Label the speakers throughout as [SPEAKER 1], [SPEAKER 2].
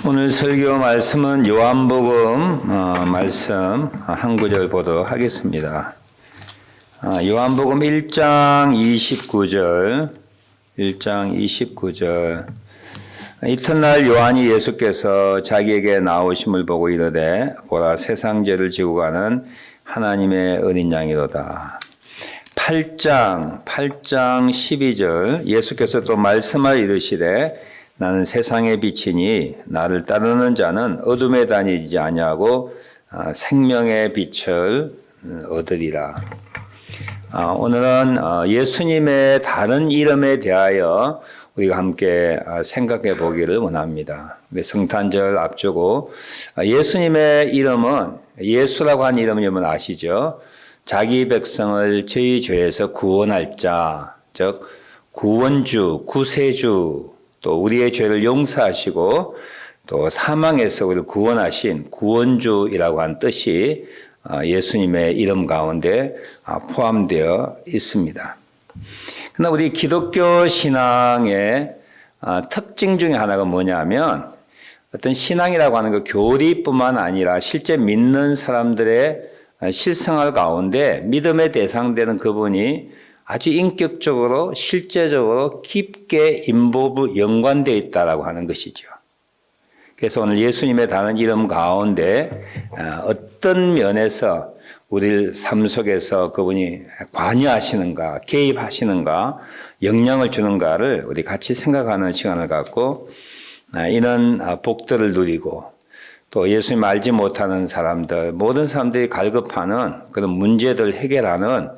[SPEAKER 1] 오늘 설교 말씀은 요한복음 말씀 한 구절 보도록 하겠습니다. 요한복음 1장 29절 이튿날 요한이 예수께서 자기에게 나오심을 보고 이르되 보라 세상 죄를 지고 가는 하나님의 어린 양이로다. 8장 12절 예수께서 또 말씀하여 이르시되 나는 세상의 빛이니 나를 따르는 자는 어둠에 다니지 아니하고 생명의 빛을 얻으리라. 오늘은 예수님의 다른 이름에 대하여 우리가 함께 생각해 보기를 원합니다. 성탄절 앞두고 예수님의 이름은 예수라고 하는 이름은 여러분 아시죠? 자기 백성을 저희 죄에서 구원할 자, 즉 구원주, 구세주, 또 우리의 죄를 용서하시고 또 사망에서 우리를 구원하신 구원주이라고 한 뜻이 예수님의 이름 가운데 포함되어 있습니다. 그러나 우리 기독교 신앙의 특징 중에 하나가 뭐냐면 어떤 신앙이라고 하는 그 교리뿐만 아니라 실제 믿는 사람들의 실생활 가운데 믿음의 대상되는 그분이 아주 인격적으로 실제적으로 깊게 연관되어 있다라고 하는 것이죠. 그래서 오늘 예수님의 다른 이름 가운데 어떤 면에서 우리 삶 속에서 그분이 관여하시는가, 개입하시는가, 영향을 주는가를 우리 같이 생각하는 시간을 갖고 이런 복들을 누리고 또 예수님 알지 못하는 사람들, 모든 사람들이 갈급하는 그런 문제들을 해결하는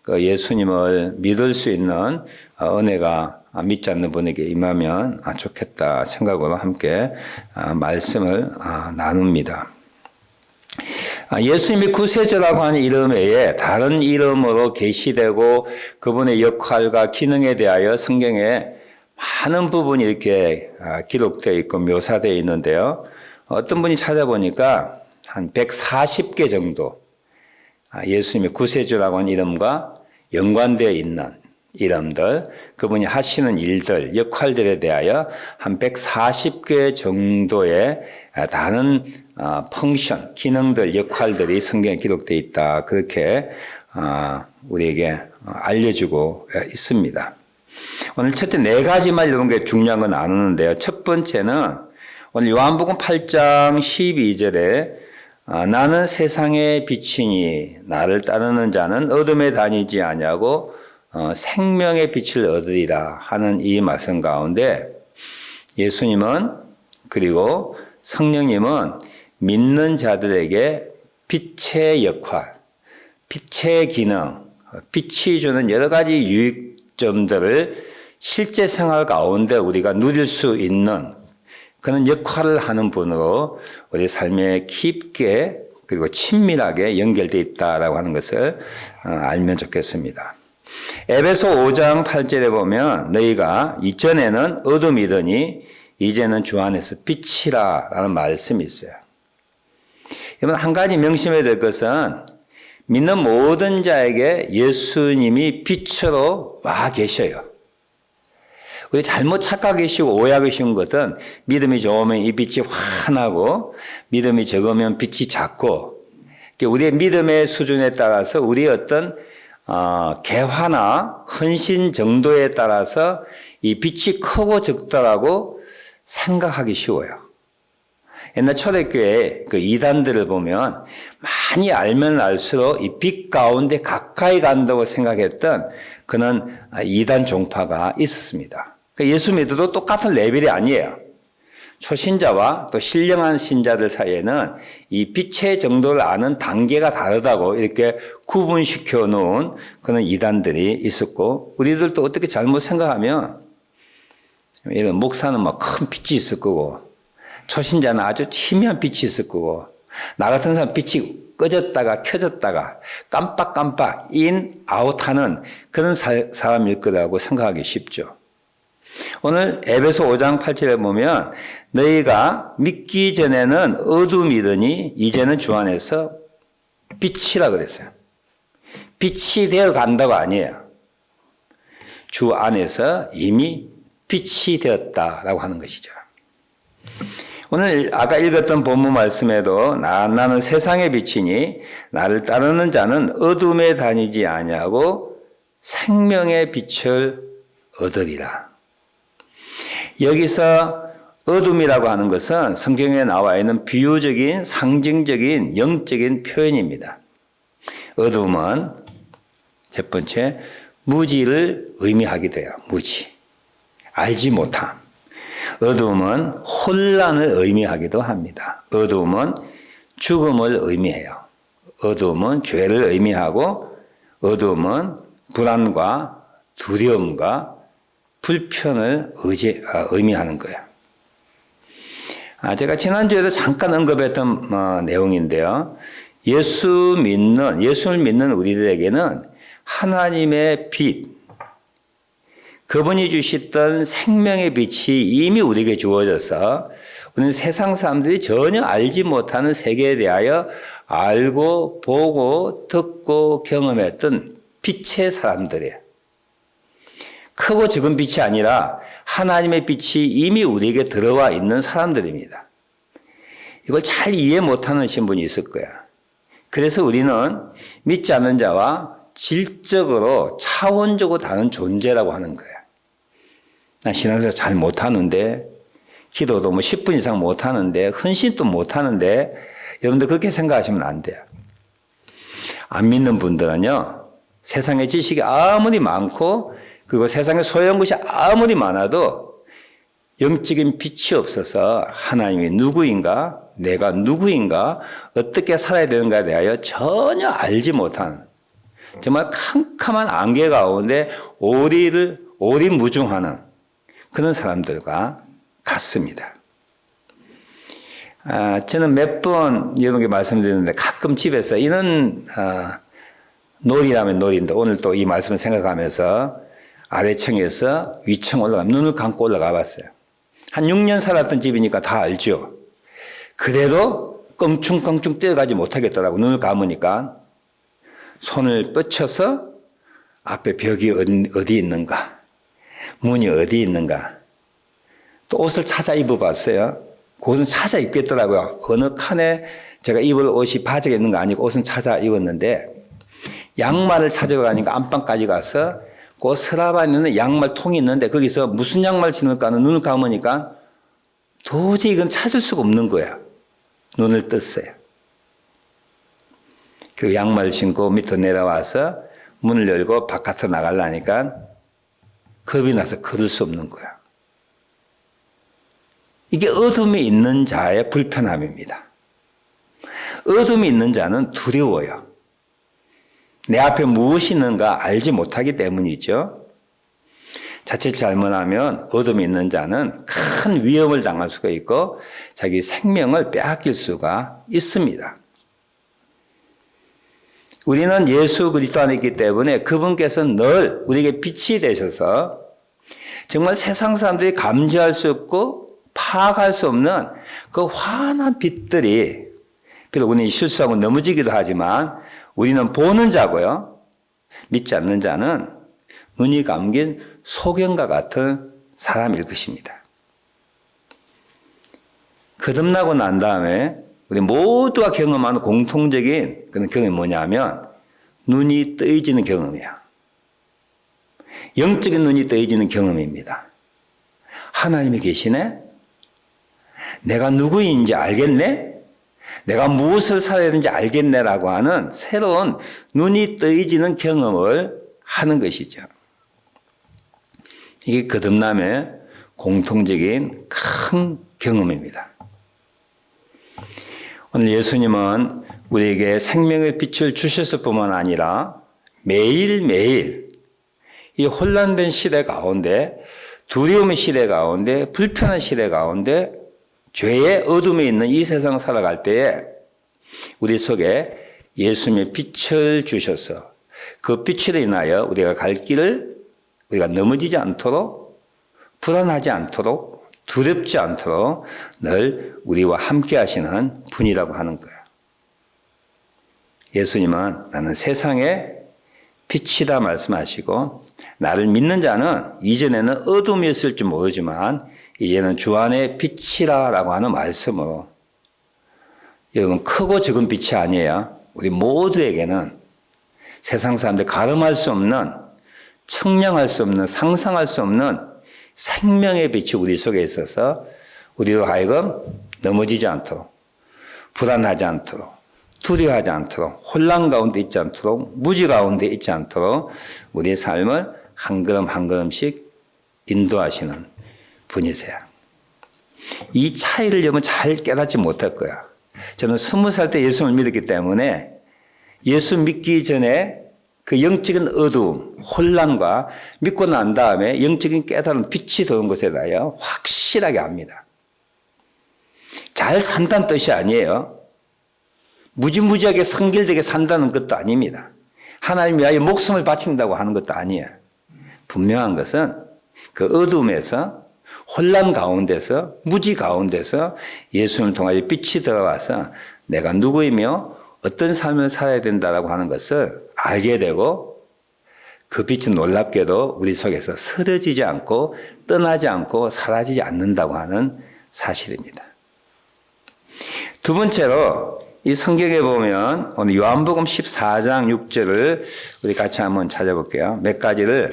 [SPEAKER 1] 그 예수님을 믿을 수 있는 은혜가 믿지 않는 분에게 임하면 좋겠다 생각으로 함께 말씀을 나눕니다. 예수님이 구세주라고 하는 이름 외에 다른 이름으로 계시되고 그분의 역할과 기능에 대하여 성경에 많은 부분이 이렇게 기록되어 있고 묘사되어 있는데요. 어떤 분이 찾아보니까 한 140개 정도 예수님의 구세주라고 하는 이름과 연관되어 있는 이름들, 그분이 하시는 일들, 역할들에 대하여 한 140개 정도의 다른 펑션, 기능들, 역할들이 성경에 기록되어 있다. 그렇게 우리에게 알려주고 있습니다. 오늘 첫째 네 가지만 이런 게 중요한 건 나누는데요. 첫 번째는 오늘 요한복음 8장 12절에 나는 세상의 빛이니 나를 따르는 자는 어둠에 다니지 아니하고 생명의 빛을 얻으리라 하는 이 말씀 가운데 예수님은 그리고 성령님은 믿는 자들에게 빛의 역할, 빛의 기능, 빛이 주는 여러 가지 유익점들을 실제 생활 가운데 우리가 누릴 수 있는 그런 역할을 하는 분으로 우리 삶에 깊게 그리고 친밀하게 연결되어 있다라고 하는 것을 알면 좋겠습니다. 에베소 5장 8절에 보면 너희가 이전에는 어둠이더니 이제는 주 안에서 빛이라 라는 말씀이 있어요. 여러분 한 가지 명심해야 될 것은 믿는 모든 자에게 예수님이 빛으로 와 계셔요. 우리 잘못 착각하기 쉬고 오해하기 쉬운 것은 믿음이 좋으면 이 빛이 환하고 믿음이 적으면 빛이 작고 우리의 믿음의 수준에 따라서 우리의 어떤 개화나 헌신 정도에 따라서 이 빛이 크고 적다라고 생각하기 쉬워요. 옛날 초대교회 그 이단들을 보면 많이 알면 알수록 이 빛 가운데 가까이 간다고 생각했던 그런 이단 종파가 있었습니다. 예수 믿어도 똑같은 레벨이 아니에요. 초신자와 또 신령한 신자들 사이에는 이 빛의 정도를 아는 단계가 다르다고 이렇게 구분시켜 놓은 그런 이단들이 있었고 우리들도 어떻게 잘못 생각하면 이런 목사는 막 큰 빛이 있을 거고 초신자는 아주 희미한 빛이 있을 거고 나 같은 사람 빛이 꺼졌다가 켜졌다가 깜빡깜빡 인 아웃하는 그런 사람일 거라고 생각하기 쉽죠. 오늘 에베소 5장 8절에 보면 너희가 믿기 전에는 어둠이더니 이제는 주 안에서 빛이라 그랬어요. 빛이 되어 간다고 아니에요. 주 안에서 이미 빛이 되었다라고 하는 것이죠. 오늘 아까 읽었던 본문 말씀에도 나는 세상의 빛이니 나를 따르는 자는 어둠에 다니지 아니하고 생명의 빛을 얻으리라. 여기서 어둠이라고 하는 것은 성경에 나와 있는 비유적인 상징적인 영적인 표현입니다. 어둠은 첫 번째 무지를 의미하기도 해요. 무지. 알지 못함. 어둠은 혼란을 의미하기도 합니다. 어둠은 죽음을 의미해요. 어둠은 죄를 의미하고 어둠은 불안과 두려움과 불편을 의미하는 거예요. 제가 지난주에도 잠깐 언급했던 내용인데요. 예수를 믿는 우리들에게는 하나님의 빛, 그분이 주셨던 생명의 빛이 이미 우리에게 주어져서 우리는 세상 사람들이 전혀 알지 못하는 세계에 대하여 알고 보고 듣고 경험했던 빛의 사람들이에요. 크고 적은 빛이 아니라 하나님의 빛이 이미 우리에게 들어와 있는 사람들입니다. 이걸 잘 이해 못하는 신분이 있을 거야. 그래서 우리는 믿지 않는 자와 질적으로 차원적으로 다른 존재라고 하는 거야. 난 신앙생활 잘 못하는데, 기도도 10분 이상 못하는데, 헌신도 못하는데, 여러분들 그렇게 생각하시면 안 돼요. 안 믿는 분들은요, 세상의 지식이 아무리 많고 그리고 세상에 소유한 것이 아무리 많아도 영적인 빛이 없어서 하나님이 누구인가, 내가 누구인가, 어떻게 살아야 되는가에 대하여 전혀 알지 못하는 정말 캄캄한 안개 가운데 오리무중하는 그런 사람들과 같습니다. 저는 몇 번 여러분께 말씀드렸는데 가끔 집에서 이런 놀이라면 놀이인데 오늘 또 이 말씀을 생각하면서 아래층에서 위층 올라가면 눈을 감고 올라가 봤어요. 한 6년 살았던 집이니까 다 알죠. 그래도 껑충껑충 뛰어가지 못하겠더라고. 눈을 감으니까 손을 뻗쳐서 앞에 벽이 어디 있는가, 문이 어디 있는가, 또 옷을 찾아 입어봤어요. 그 옷은 찾아 입겠더라고요. 어느 칸에 제가 입을 옷이 바지가 있는 거 아니고 옷은 찾아 입었는데 양말을 찾으러 가니까 안방까지 가서 그 서랍 안에는 양말 통이 있는데 거기서 무슨 양말 신을까 하는 눈을 감으니까 도저히 이건 찾을 수가 없는 거야. 눈을 떴어요. 그 양말 신고 밑으로 내려와서 문을 열고 바깥으로 나가려니까 겁이 나서 걸을 수 없는 거야. 이게 어둠이 있는 자의 불편함입니다. 어둠이 있는 자는 두려워요. 내 앞에 무엇이 있는가 알지 못하기 때문이죠. 자칫 잘못하면 어둠이 있는 자는 큰 위험을 당할 수가 있고 자기 생명을 빼앗길 수가 있습니다. 우리는 예수 그리스도 안에 있기 때문에 그분께서 늘 우리에게 빛이 되셔서 정말 세상 사람들이 감지할 수 없고 파악할 수 없는 그 환한 빛들이, 비록 우리는 실수하고 넘어지기도 하지만 우리는 보는 자고요. 믿지 않는 자는 눈이 감긴 소경과 같은 사람일 것입니다. 거듭나고 난 다음에 우리 모두가 경험하는 공통적인 그런 경험이 뭐냐면 눈이 뜨여지는 경험이야. 영적인 눈이 뜨여지는 경험입니다. 하나님이 계시네? 내가 누구인지 알겠네? 내가 무엇을 살아야 되는지 알겠네라고 하는 새로운 눈이 뜨여지는 경험을 하는 것이죠. 이게 거듭남의 공통적인 큰 경험입니다. 오늘 예수님은 우리에게 생명의 빛을 주셨을 뿐만 아니라 매일매일 이 혼란된 시대 가운데, 두려움의 시대 가운데, 불편한 시대 가운데, 죄의 어둠에 있는 이 세상을 살아갈 때에 우리 속에 예수님의 빛을 주셔서 그 빛으로 인하여 우리가 갈 길을 우리가 넘어지지 않도록, 불안하지 않도록, 두렵지 않도록 늘 우리와 함께 하시는 분이라고 하는 거예요. 예수님은 나는 세상의 빛이다 말씀하시고 나를 믿는 자는 이전에는 어둠이었을지 모르지만 이제는 주 안에 빛이라라고 하는 말씀으로 여러분 크고 적은 빛이 아니에요. 우리 모두에게는 세상 사람들 가늠할 수 없는 측량할 수 없는 상상할 수 없는 생명의 빛이 우리 속에 있어서 우리로 하여금 넘어지지 않도록 불안하지 않도록 두려워하지 않도록 혼란 가운데 있지 않도록 무지 가운데 있지 않도록 우리의 삶을 한 걸음 한 걸음씩 인도하시는 분이세요. 이 차이를 여러분 잘 깨닫지 못할 거야. 저는 20살 때 예수를 믿었기 때문에 예수 믿기 전에 그 영적인 어두움, 혼란과 믿고 난 다음에 영적인 깨달음, 빛이 도는 것에 대하여 확실하게 압니다. 잘 산다는 뜻이 아니에요. 무지무지하게 성결되게 산다는 것도 아닙니다. 하나님 위하여 목숨을 바친다고 하는 것도 아니에요. 분명한 것은 그 어둠에서 혼란 가운데서 무지 가운데서 예수님을 통하여 빛이 들어와서 내가 누구이며 어떤 삶을 살아야 된다라고 하는 것을 알게 되고 그 빛은 놀랍게도 우리 속에서 스러지지 않고 떠나지 않고 사라지지 않는다고 하는 사실입니다. 두 번째로 이 성경에 보면 오늘 요한복음 14장 6절을 우리 같이 한번 찾아볼게요. 몇 가지를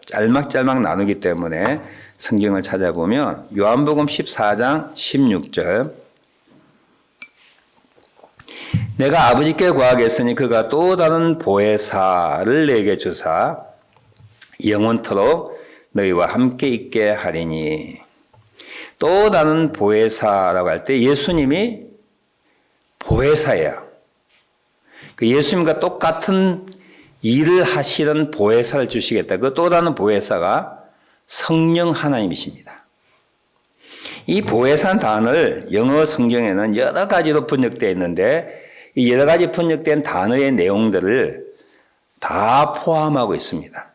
[SPEAKER 1] 짤막짤막 나누기 때문에 성경을 찾아보면 요한복음 14장 16절 내가 아버지께 구하겠으니 그가 또 다른 보혜사를 내게 주사 영원토록 너희와 함께 있게 하리니. 또 다른 보혜사라고 할 때 예수님이 보혜사예요. 그 예수님과 똑같은 일을 하시는 보혜사를 주시겠다. 그 또 다른 보혜사가 성령 하나님이십니다. 이 보혜사는 단어를 영어 성경에는 여러 가지로 번역되어 있는데 이 여러 가지 번역된 단어의 내용들을 다 포함하고 있습니다.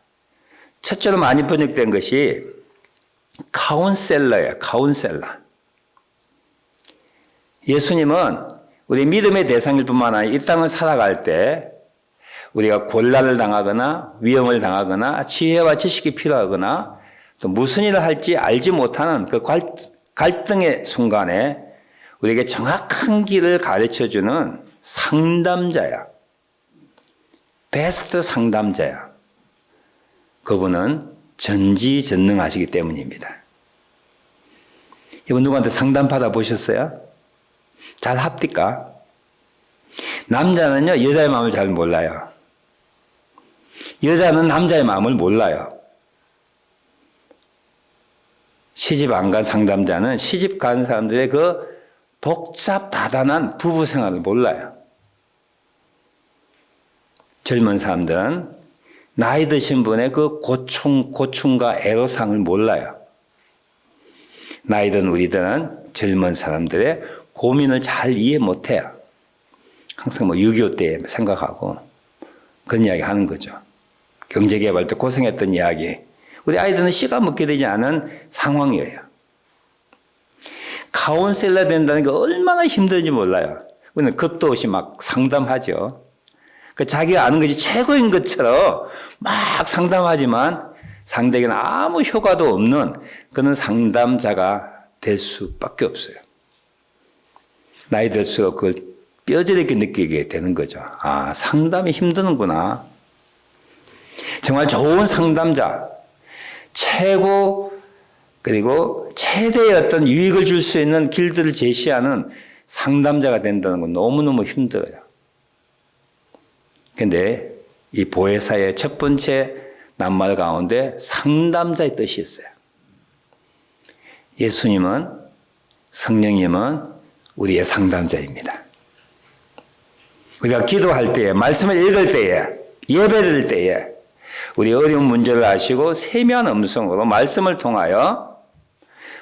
[SPEAKER 1] 첫째로 많이 번역된 것이 카운셀러예요. 카운셀러. 예수님은 우리 믿음의 대상일 뿐만 아니라 이 땅을 살아갈 때 우리가 곤란을 당하거나 위험을 당하거나 지혜와 지식이 필요하거나 또 무슨 일을 할지 알지 못하는 그 갈등의 순간에 우리에게 정확한 길을 가르쳐주는 상담자야. 베스트 상담자야. 그분은 전지전능하시기 때문입니다. 이분 누구한테 상담 받아보셨어요? 잘 합니까? 남자는요, 여자의 마음을 잘 몰라요. 여자는 남자의 마음을 몰라요. 시집 안 간 상담자는 시집 간 사람들의 그 복잡 다단한 부부 생활을 몰라요. 젊은 사람들은 나이 드신 분의 그 고충과 애로사항을 몰라요. 나이 든 우리들은 젊은 사람들의 고민을 잘 이해 못해요. 항상 6.25 때 생각하고 그런 이야기 하는 거죠. 경제개발 때 고생했던 이야기. 우리 아이들은 씨가 먹게 되지 않은 상황이에요. 카운셀러 된다는 게 얼마나 힘든지 몰라요. 우리는 겁도 없이 막 상담하죠. 그 자기가 아는 것이 최고인 것처럼 막 상담하지만 상대에게는 아무 효과도 없는 그런 상담자가 될 수밖에 없어요. 나이 들수록 그걸 뼈저리게 느끼게 되는 거죠. 아, 상담이 힘드는구나. 정말 좋은 상담자, 최고 그리고 최대의 어떤 유익을 줄 수 있는 길들을 제시하는 상담자가 된다는 건 너무너무 힘들어요. 그런데 이 보혜사의 첫 번째 낱말 가운데 상담자의 뜻이 있어요. 예수님은, 성령님은 우리의 상담자입니다. 우리가 기도할 때에, 말씀을 읽을 때에, 예배드릴 때에 우리 어려운 문제를 아시고 세미한 음성으로 말씀을 통하여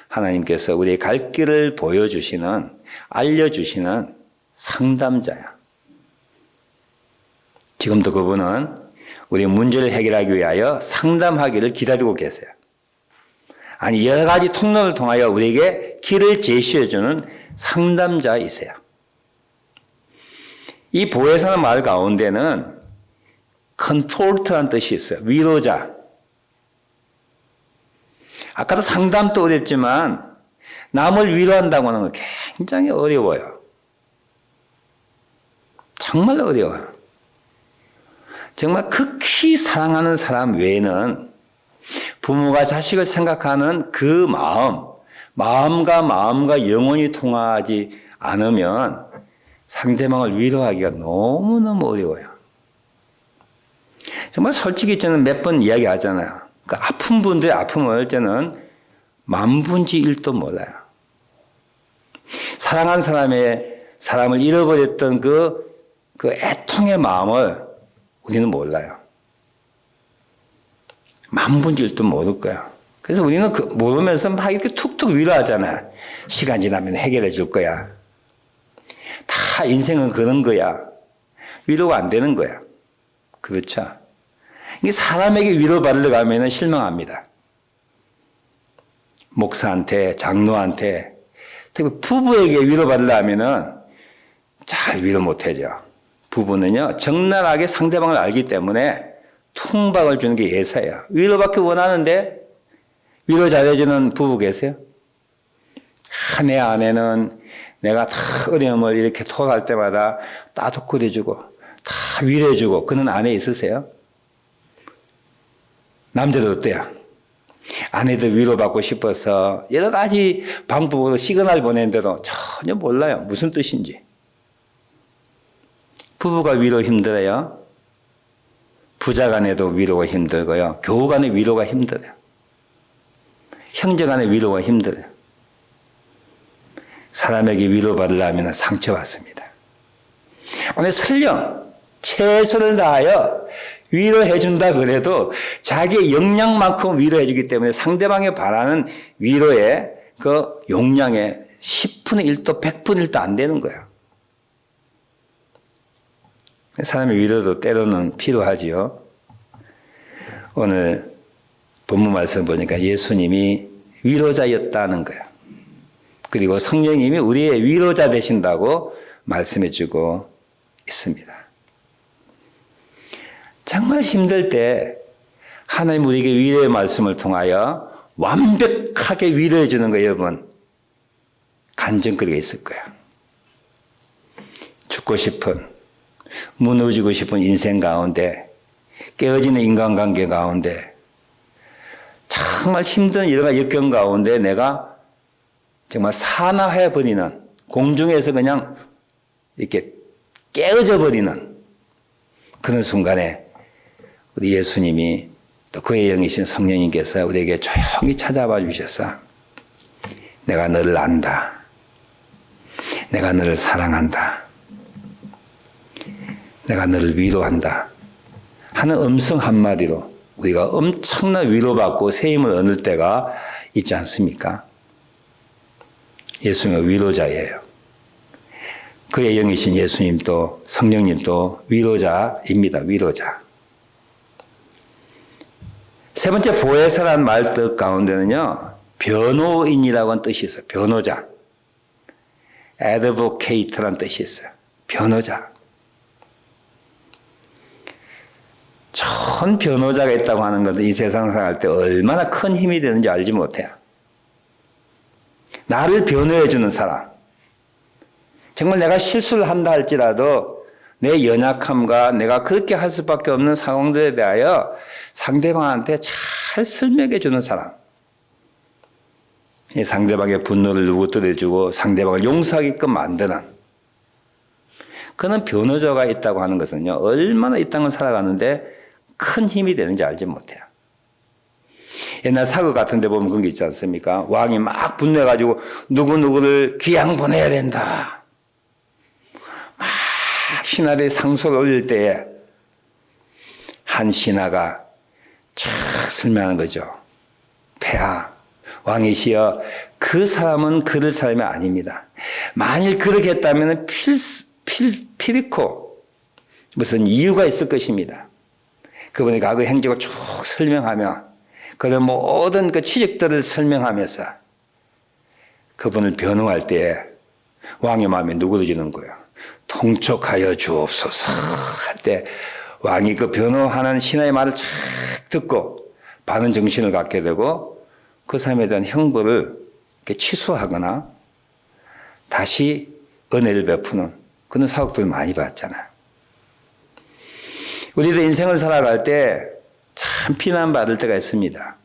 [SPEAKER 1] 하나님께서 우리의 갈 길을 보여주시는, 알려주시는 상담자야. 지금도 그분은 우리의 문제를 해결하기 위하여 상담하기를 기다리고 계세요. 아니, 여러 가지 통로를 통하여 우리에게 길을 제시해주는 상담자이세요. 이 보혜사는 말 가운데는 comfort라는 뜻이 있어요. 위로자. 아까도 상담도 어렵지만 남을 위로한다고 하는 건 굉장히 어려워요. 정말 어려워요. 정말 극히 사랑하는 사람 외에는 부모가 자식을 생각하는 그 마음과 영혼이 통하지 않으면 상대방을 위로하기가 너무너무 어려워요. 정말 솔직히 저는 몇 번 이야기하잖아요. 그 아픈 분들의 아픔을 저는 만분지 1도 몰라요. 사랑한 사람을 잃어버렸던 그 애통의 마음을 우리는 몰라요. 만분지 1도 모를 거야. 그래서 우리는 모르면서 막 이렇게 툭툭 위로하잖아요. 시간 지나면 해결해 줄 거야. 다 인생은 그런 거야. 위로가 안 되는 거야. 그렇죠? 이게 사람에게 위로받으러 가면 실망합니다. 목사한테, 장로한테, 특히 부부에게 위로받으려 하면은 잘 위로 못해죠. 부부는요, 적나라하게 상대방을 알기 때문에 통박을 주는 게 예사예요. 위로받기 원하는데 위로 잘해주는 부부 계세요? 내 아내는 내가 다 어려움을 이렇게 토할 때마다 따뜻거려주고 다 위로해주고 그런 아내 있으세요? 남자도 어때요? 아내도 위로받고 싶어서 여러 가지 방법으로 시그널 보내는데도 전혀 몰라요. 무슨 뜻인지. 부부가 위로 힘들어요. 부자 간에도 위로가 힘들고요. 교우 간의 위로가 힘들어요. 형제 간의 위로가 힘들어요. 사람에게 위로받으려면 상처받습니다. 오늘 설령 최선을 다하여 위로해준다 그래도 자기의 역량만큼 위로해주기 때문에 상대방이 바라는 위로의 그 용량의 10분의 1도 100분의 1도 안 되는 거예요. 사람의 위로도 때로는 필요하지요. 오늘 본문 말씀 보니까 예수님이 위로자였다는 거예요. 그리고 성령님이 우리의 위로자 되신다고 말씀해주고 있습니다. 정말 힘들 때 하나님 우리에게 위로의 말씀을 통하여 완벽하게 위로해 주는 거 여러분 간증거리가 있을 거야. 죽고 싶은 무너지고 싶은 인생 가운데 깨어지는 인간관계 가운데 정말 힘든 여러 가지 역경 가운데 내가 정말 산화해버리는 공중에서 그냥 이렇게 깨어져 버리는 그런 순간에 우리 예수님이 또 그의 영이신 성령님께서 우리에게 조용히 찾아와 주셔서 내가 너를 안다. 내가 너를 사랑한다. 내가 너를 위로한다. 하는 음성 한마디로 우리가 엄청난 위로받고 세임을 얻을 때가 있지 않습니까? 예수님은 위로자예요. 그의 영이신 예수님도 성령님도 위로자입니다. 위로자. 세 번째 보혜사라는 말 뜻 가운데는요. 변호인이라고 하는 뜻이 있어요. 변호자. advocate라는 뜻이 있어요. 변호자. 전 변호자가 있다고 하는 것은 이 세상 살아갈 때 얼마나 큰 힘이 되는지 알지 못해요. 나를 변호해 주는 사람. 정말 내가 실수를 한다 할지라도 내 연약함과 내가 그렇게 할 수밖에 없는 상황들에 대하여 상대방한테 잘 설명해 주는 사람. 이 상대방의 분노를 누구들어주고 상대방을 용서하게끔 만드는 그는 변호자가 있다고 하는 것은요. 얼마나 이 땅을 살아가는데 큰 힘이 되는지 알지 못해요. 옛날 사극 같은 데 보면 그런 게 있지 않습니까? 왕이 막 분노해가지고 누구누구를 귀양 보내야 된다. 막 신하들이 상소를 올릴 때에 한 신하가 쫙 설명하는 거죠. 폐하, 왕이시여 그 사람은 그럴 사람이 아닙니다. 만일 그렇게 했다면 필코 무슨 이유가 있을 것입니다. 그분의 과거 행적을 쭉 설명하며 그런 모든 그 취직들을 설명하면서 그분을 변호할 때 왕의 마음에 누그러지는 거예요. 통촉하여 주옵소서 할 때 왕이 그 변호하는 신하의 말을 착 듣고 반은 정신을 갖게 되고 그 사람에 대한 형벌을 이렇게 취소하거나 다시 은혜를 베푸는 그런 사역들을 많이 봤잖아요. 우리도 인생을 살아갈 때 참 비난받을 때가 있습니다.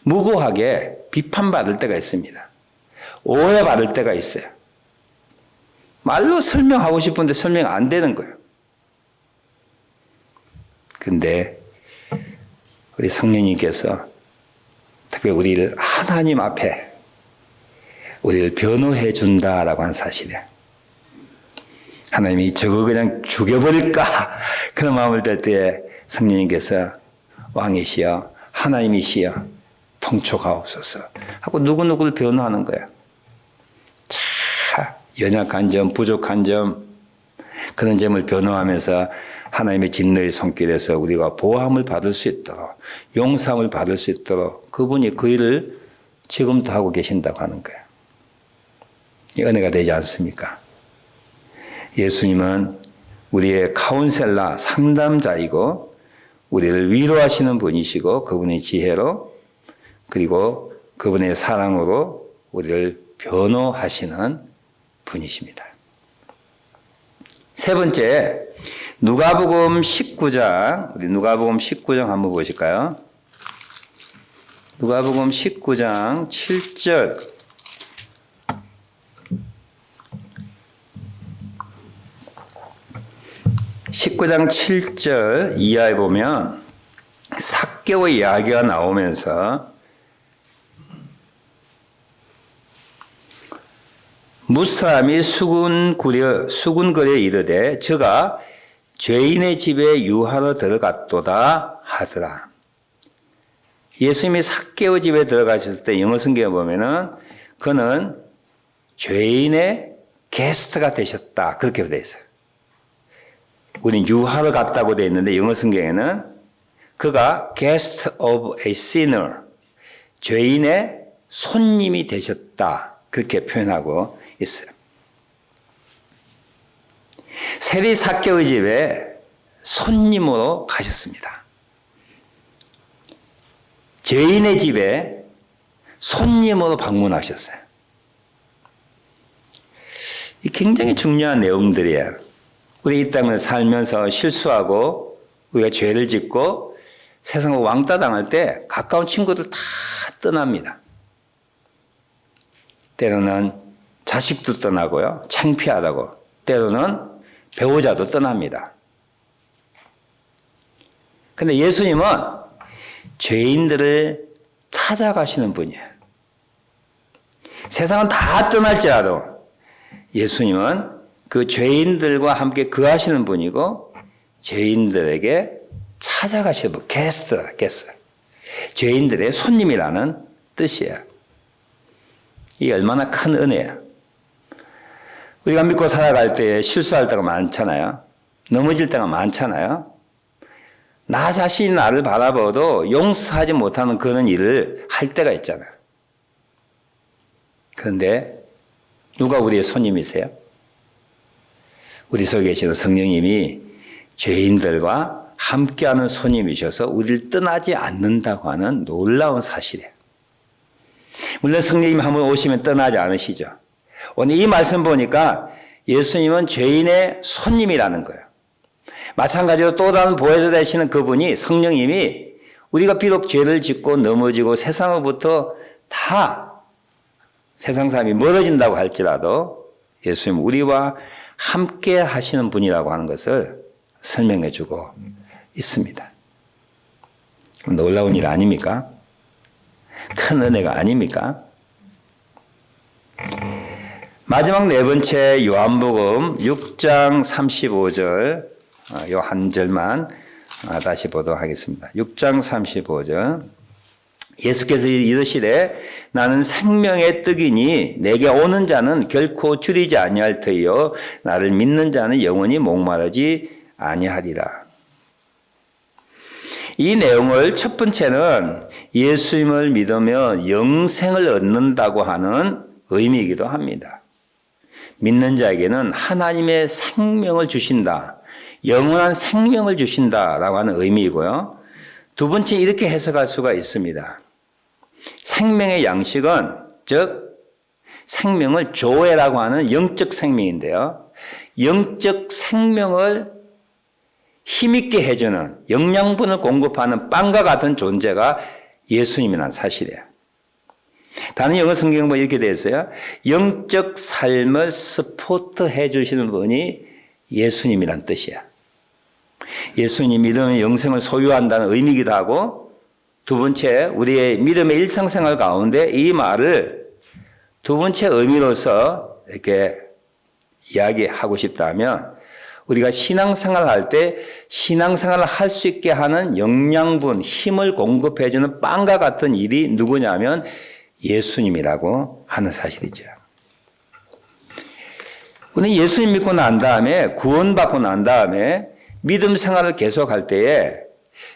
[SPEAKER 1] 무고하게 비판받을 때가 있습니다. 오해받을 때가 있어요. 말로 설명하고 싶은데 설명 안 되는 거예요. 근데 우리 성령님께서 특별히 우리를 하나님 앞에 우리를 변호해 준다라고 하는 사실이에요. 하나님이 저거 그냥 죽여버릴까 그런 마음을 들 때에 성령님께서 왕이시여 하나님이시여 통촉하옵소서 하고 누구누구를 변호하는 거예요. 자, 연약한 점, 부족한 점 그런 점을 변호하면서 하나님의 진노의 손길에서 우리가 보호함을 받을 수 있도록 용서함을 받을 수 있도록 그분이 그 일을 지금도 하고 계신다고 하는 거예요. 이 은혜가 되지 않습니까? 예수님은 우리의 카운셀러 상담자이고 우리를 위로하시는 분이시고 그분의 지혜로 그리고 그분의 사랑으로 우리를 변호하시는 분이십니다. 세 번째, 누가복음 19장, 우리 누가복음 19장 한번 보실까요? 누가복음 19장 7절. 19장 7절 이하에 보면 삭개오의 이야기가 나오면서 무사람이 수군거리에 이르되 저가 죄인의 집에 유하러 들어갔도다 하더라. 예수님이 삭개오 집에 들어가셨을 때 영어 성경에 보면은 그는 죄인의 게스트가 되셨다 그렇게 되어 있어요. 우리는 유하러 갔다고 되어 있는데 영어 성경에는 그가 guest of a sinner, 죄인의 손님이 되셨다 그렇게 표현하고 있어요. 세리 삭개오의 집에 손님으로 가셨습니다. 죄인의 집에 손님으로 방문하셨어요. 이 굉장히 중요한 내용들이에요. 우리 이 땅을 살면서 실수하고 우리가 죄를 짓고 세상을 왕따 당할 때 가까운 친구들 다 떠납니다. 때로는 자식도 떠나고요. 창피하다고. 때로는 배우자도 떠납니다. 근데 예수님은 죄인들을 찾아가시는 분이에요. 세상은 다 떠날지라도 예수님은 그 죄인들과 함께 거하시는 분이고 죄인들에게 찾아가시는 분, 게스트. 죄인들의 손님이라는 뜻이에요. 이게 얼마나 큰 은혜예요. 우리가 믿고 살아갈 때 실수할 때가 많잖아요. 넘어질 때가 많잖아요. 나 자신이 나를 바라봐도 용서하지 못하는 그런 일을 할 때가 있잖아요. 그런데 누가 우리의 손님이세요? 우리 속에 계시는 성령님이 죄인들과 함께하는 손님이셔서 우리를 떠나지 않는다고 하는 놀라운 사실이에요. 물론 성령님이 한번 오시면 떠나지 않으시죠. 오늘 이 말씀 보니까 예수님은 죄인의 손님이라는 거예요. 마찬가지로 또 다른 보혜사 되시는 그분이 성령님이 우리가 비록 죄를 짓고 넘어지고 세상으로부터 다 세상 사람이 멀어진다고 할지라도 예수님은 우리와 함께 하시는 분이라고 하는 것을 설명해 주고 있습니다. 놀라운 일 아닙니까? 큰 은혜가 아닙니까? 마지막 네 번째 요한복음 6장 35절 요 한 절만 다시 보도록 하겠습니다. 6장 35절 예수께서 이르시되 나는 생명의 떡이니 내게 오는 자는 결코 줄이지 아니할 터이요 나를 믿는 자는 영원히 목마르지 아니하리라. 이 내용을 첫 번째는 예수님을 믿으며 영생을 얻는다고 하는 의미이기도 합니다. 믿는 자에게는 하나님의 생명을 주신다. 영원한 생명을 주신다라고 하는 의미이고요. 두 번째 이렇게 해석할 수가 있습니다. 생명의 양식은 즉 생명을 조회라고 하는 영적 생명인데요. 영적 생명을 힘있게 해주는 영양분을 공급하는 빵과 같은 존재가 예수님이라는 사실이에요. 다른 영어 성경은 뭐 이렇게 되어 있어요. 영적 삶을 스포트해 주시는 분이 예수님이란 뜻이야. 예수님 믿음의 영생을 소유한다는 의미이기도 하고, 두 번째 우리의 믿음의 일상생활 가운데 이 말을 두 번째 의미로서 이렇게 이야기하고 싶다면, 우리가 신앙생활을 할 때 신앙생활을 할 수 있게 하는 영양분, 힘을 공급해 주는 빵과 같은 일이 누구냐면 예수님이라고 하는 사실이죠. 우리는 예수님 믿고 난 다음에, 구원받고 난 다음에 믿음 생활을 계속할 때에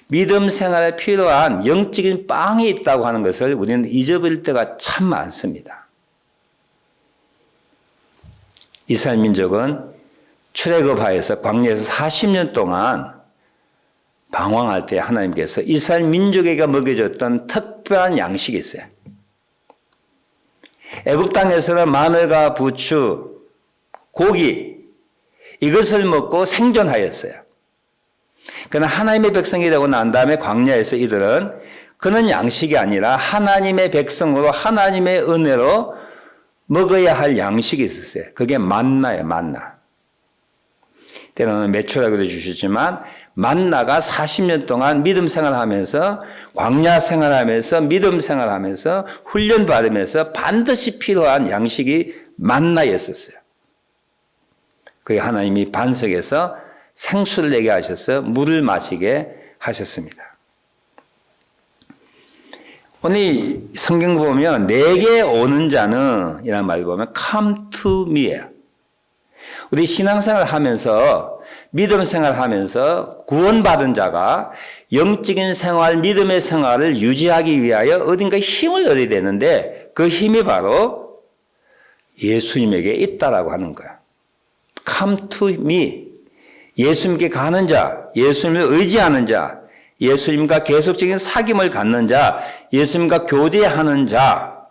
[SPEAKER 1] 믿음 생활에 필요한 영적인 빵이 있다고 하는 것을 우리는 잊어버릴 때가 참 많습니다. 이스라엘 민족은 출애굽하여서 광야에서 40년 동안 방황할 때 하나님께서 이스라엘 민족에게 먹여줬던 특별한 양식이 있어요. 애굽 땅에서는 마늘과 부추, 고기 이것을 먹고 생존하였어요. 그러나 하나님의 백성이 되고 난 다음에 광야에서 이들은 그런 양식이 아니라 하나님의 백성으로 하나님의 은혜로 먹어야 할 양식이 있었어요. 그게 만나예요. 만나. 때로는 메추라고도 주셨지만 만나가 40년 동안 믿음 생활하면서 광야 생활하면서 믿음 생활하면서 훈련 받으면서 반드시 필요한 양식이 만나였었어요. 그게 하나님이 반석에서 생수를 내게 하셔서 물을 마시게 하셨습니다. 오늘 성경 보면 내게 오는 자는 이라는 말을 보면 come to me예요. 우리 신앙생활 하면서 믿음 생활하면서 구원받은 자가 영적인 생활, 믿음의 생활을 유지하기 위하여 어딘가 힘을 얻어야 되는데 그 힘이 바로 예수님에게 있다라고 하는 거야. Come to me. 예수님께 가는 자, 예수님을 의지하는 자, 예수님과 계속적인 사귐을 갖는 자, 예수님과 교제하는 자,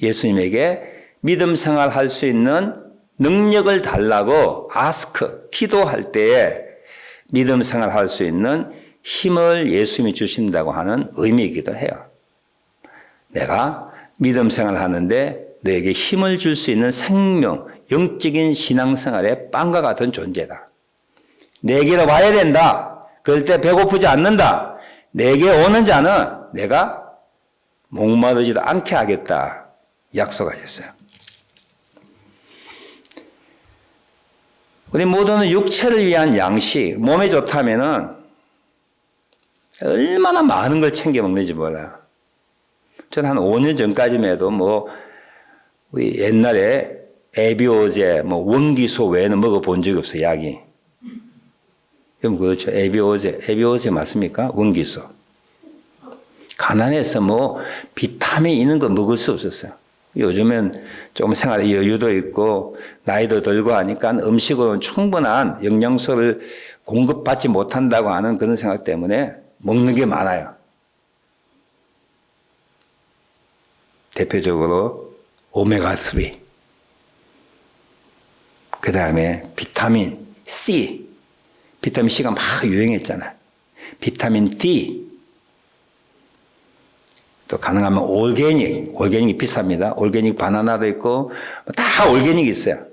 [SPEAKER 1] 예수님에게 믿음 생활할 수 있는 능력을 달라고 아스크, 기도할 때에 믿음 생활할 수 있는 힘을 예수님이 주신다고 하는 의미이기도 해요. 내가 믿음 생활하는데 너에게 힘을 줄 수 있는 생명, 영적인 신앙생활의 빵과 같은 존재다. 내게로 와야 된다. 그럴 때 배고프지 않는다. 내게 오는 자는 내가 목마르지도 않게 하겠다. 약속하셨어요. 우리 모두는 육체를 위한 양식, 몸에 좋다면은 얼마나 많은 걸 챙겨 먹는지 몰라요. 저는 한 5년 전까지만 해도 우리 옛날에 에비오제, 원기소 외에는 먹어본 적이 없어요, 약이. 그럼 그렇죠. 에비오제 맞습니까? 원기소. 가난해서 비타민 있는 거 먹을 수 없었어요. 요즘엔 조금 생활에 여유도 있고 나이도 들고 하니까 음식으로는 충분한 영양소를 공급받지 못한다고 하는 그런 생각 때문에 먹는 게 많아요. 대표적으로 오메가3, 그 다음에 비타민 C, 비타민 C가 막 유행했잖아요. 비타민 D, 또 가능하면 올게닉이 비쌉니다. 올게닉 바나나도 있고 다 올게닉이 있어요.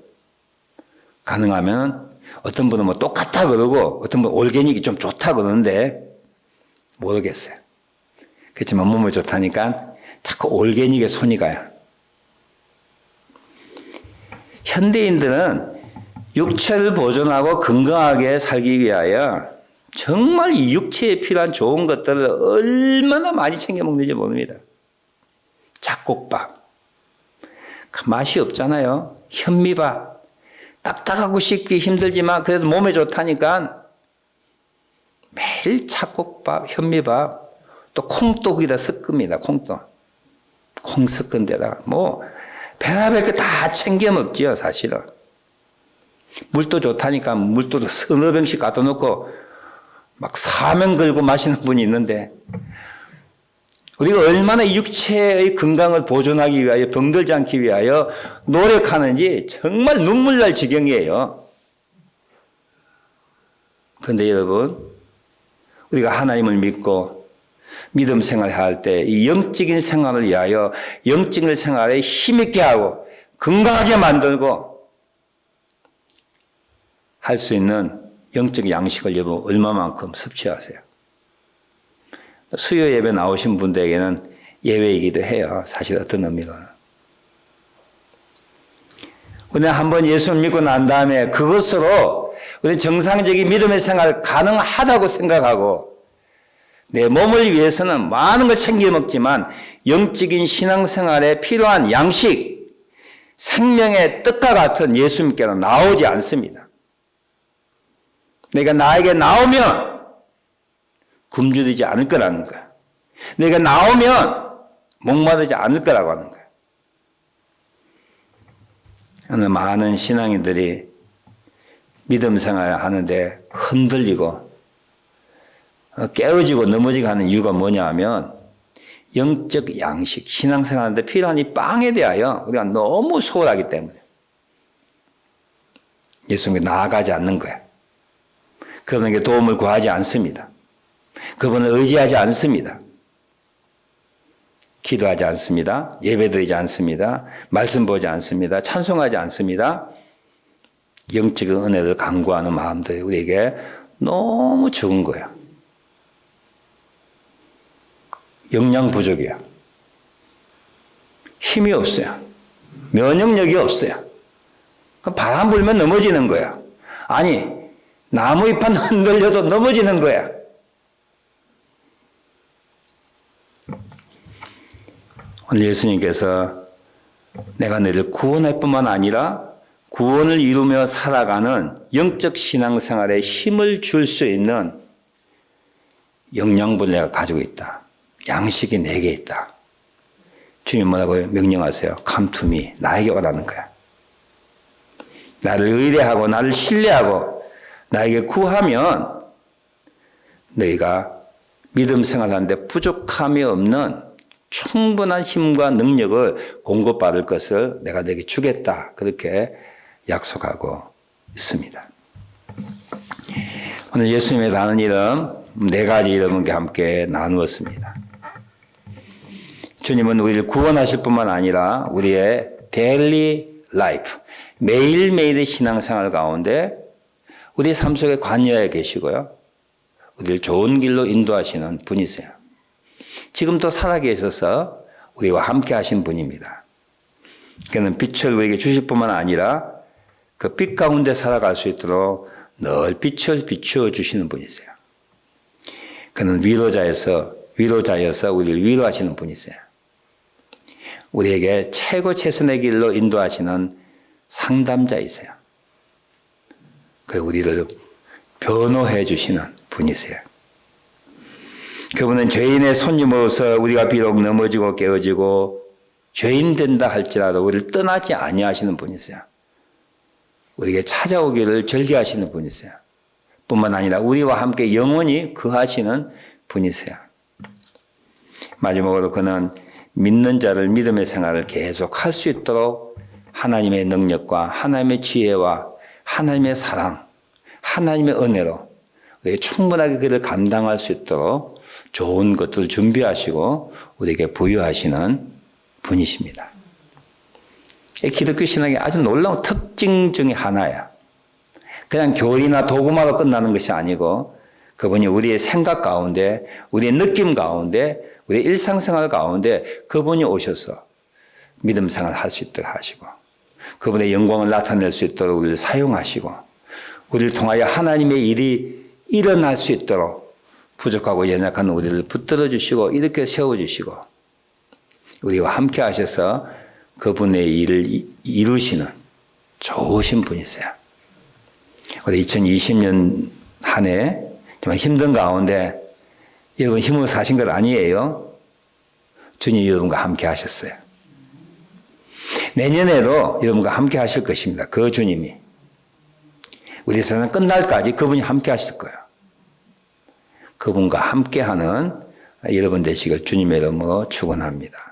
[SPEAKER 1] 가능하면 어떤 분은 똑같다 그러고 어떤 분은 올게닉이 좀 좋다 그러는데 모르겠어요. 그렇지만 몸에 좋다니까 자꾸 올게닉에 손이 가요. 현대인들은 육체를 보존하고 건강하게 살기 위하여 정말 이 육체에 필요한 좋은 것들을 얼마나 많이 챙겨 먹는지 모릅니다. 잡곡밥. 맛이 없잖아요. 현미밥. 딱딱하고 씹기 힘들지만 그래도 몸에 좋다니까 매일 잡곡밥, 현미밥, 또 콩도 거기다 섞습니다. 콩도. 콩 섞은 데다가 별의별 거 다 챙겨 먹지요, 사실은. 물도 좋다니까 물도 서너 병씩 갖다 놓고 막 사명 걸고 마시는 분이 있는데 우리가 얼마나 육체의 건강을 보존하기 위하여 병들지 않기 위하여 노력하는지 정말 눈물 날 지경이에요. 그런데 여러분, 우리가 하나님을 믿고 믿음 생활을 할 때 이 영적인 생활을 위하여 영적인 생활에 힘있게 하고 건강하게 만들고 할 수 있는 영적 양식을 여러분 얼마만큼 섭취하세요? 수요 예배 나오신 분들에게는 예외이기도 해요. 사실 어떤 의미가. 우리는 한번 예수를 믿고 난 다음에 그것으로 우리 정상적인 믿음의 생활 가능하다고 생각하고 내 몸을 위해서는 많은 걸 챙겨 먹지만 영적인 신앙생활에 필요한 양식, 생명의 뜻과 같은 예수님께는 나오지 않습니다. 내가 나에게 나오면 굶주리지 않을 거라는 거야. 내가 나오면 목마르지 않을 거라고 하는 거야. 오늘 많은 신앙인들이 믿음 생활을 하는데 흔들리고 깨어지고 넘어지고 하는 이유가 뭐냐 하면 영적 양식, 신앙생활 하는데 필요한 이 빵에 대하여 우리가 너무 소홀하기 때문에 예수님께 나아가지 않는 거야. 그분에게 도움을 구하지 않습니다. 그분을 의지하지 않습니다. 기도하지 않습니다. 예배드리지 않습니다. 말씀 보지 않습니다. 찬송하지 않습니다. 영적인 은혜를 간구하는 마음들이 우리에게 너무 적은 거야. 영양 부족이야. 힘이 없어요. 면역력이 없어요. 바람 불면 넘어지는 거야. 아니, 나무 잎만 흔들려도 넘어지는 거야. 오늘 예수님께서 내가 너를 구원할 뿐만 아니라 구원을 이루며 살아가는 영적 신앙생활에 힘을 줄 수 있는 영양분을 내가 가지고 있다. 양식이 내게 있다. 주님 뭐라고 명령하세요? Come to me. 나에게 오라는 거야. 나를 의뢰하고 나를 신뢰하고 나에게 구하면 너희가 믿음 생활하는데 부족함이 없는 충분한 힘과 능력을 공급받을 것을 내가 너에게 주겠다. 그렇게 약속하고 있습니다. 오늘 예수님의 다른 이름 4가지 이름과 함께 나누었습니다. 주님은 우리를 구원하실 뿐만 아니라 우리의 daily life, 매일매일의 신앙생활 가운데 우리 삶 속에 관여해 계시고요. 우리를 좋은 길로 인도하시는 분이세요. 지금도 살아계셔서 우리와 함께 하신 분입니다. 그는 빛을 우리에게 주실 뿐만 아니라 그 빛 가운데 살아갈 수 있도록 늘 빛을 비추어 주시는 분이세요. 그는 위로자여서 우리를 위로하시는 분이세요. 우리에게 최고 최선의 길로 인도하시는 상담자이세요. 그리고 우리를 변호해 주시는 분이세요. 그분은 죄인의 손님으로서 우리가 비록 넘어지고 깨어지고 죄인 된다 할지라도 우리를 떠나지 아니하시는 분이세요. 우리에게 찾아오기를 절개하시는 분이세요. 뿐만 아니라 우리와 함께 영원히 거하시는 분이세요. 마지막으로 그는 믿는 자를 믿음의 생활을 계속 할 수 있도록 하나님의 능력과 하나님의 지혜와 하나님의 사랑, 하나님의 은혜로 우리에게 충분하게 그를 감당할 수 있도록 좋은 것들을 준비하시고 우리에게 부여하시는 분이십니다. 기독교 신앙의 아주 놀라운 특징 중에 하나야. 그냥 교리나 도구마로 끝나는 것이 아니고 그분이 우리의 생각 가운데, 우리의 느낌 가운데, 우리의 일상생활 가운데 그분이 오셔서 믿음 생활을 할 수 있도록 하시고 그분의 영광을 나타낼 수 있도록 우리를 사용하시고 우리를 통하여 하나님의 일이 일어날 수 있도록 부족하고 연약한 우리를 붙들어 주시고 이렇게 세워주시고 우리와 함께 하셔서 그분의 일을 이루시는 좋으신 분이세요. 우리 2020년 한 해 정말 힘든 가운데 여러분 힘으로 사신 것 아니에요. 주님 여러분과 함께 하셨어요. 내년에도 여러분과 함께 하실 것입니다. 그 주님이. 우리 세상 끝날까지 그분이 함께 하실 거예요. 그분과 함께하는 여러분 되시길 주님의 이름으로 축원합니다.